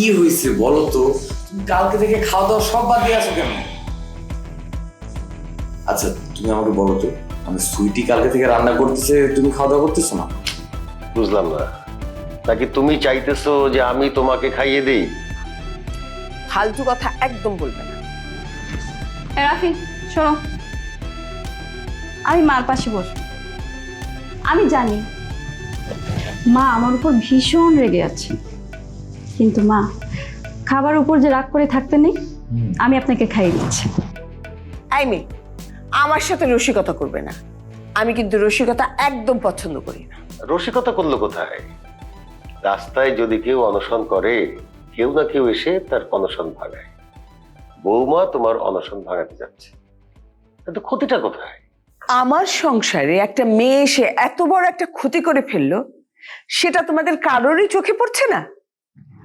কি হয়েছে বলো তো? তুমি কালকে থেকে খাওয়া দাওয়া সব বাদ দিয়ে আসো কেন? আচ্ছা তুমি আমাকে বলো তো, মানে সুইটি কালকে থেকে রান্না করতেছে, তুমি খাওয়া দাওয়া করতেছো না? বুঝলাম না, নাকি তুমি চাইতেছো যে আমি তোমাকে খাইয়ে দিই? ফালতু কথা একদম বলবে না। রাফি শোনো, আমি মার পাশে বসবো। আমি জানি মা আমার উপর ভীষণ রেগে আছে, কিন্তু মা খাবার উপর যে রাগ করে থাকতে নেই, আমি আপনাকে খাইয়ে দিচ্ছি। এই মেয়ে, আমার সাথে রসিকতা করবে না। আমি কিন্তু রসিকতা একদম পছন্দ করি না। রসিকতা করলো কোথায়? রাস্তায় যদি কেউ অনশন করে, কেউ না কেউ এসে তার অনশন ভাঙায়। বৌমা তোমার অনশন ভাঙাতে যাচ্ছে, কিন্তু ক্ষতিটা কোথায়? আমার সংসারে একটা মেয়ে এসে এত বড় একটা ক্ষতি করে ফেললো, সেটা তোমাদের কারোরই চোখে পড়ছে না?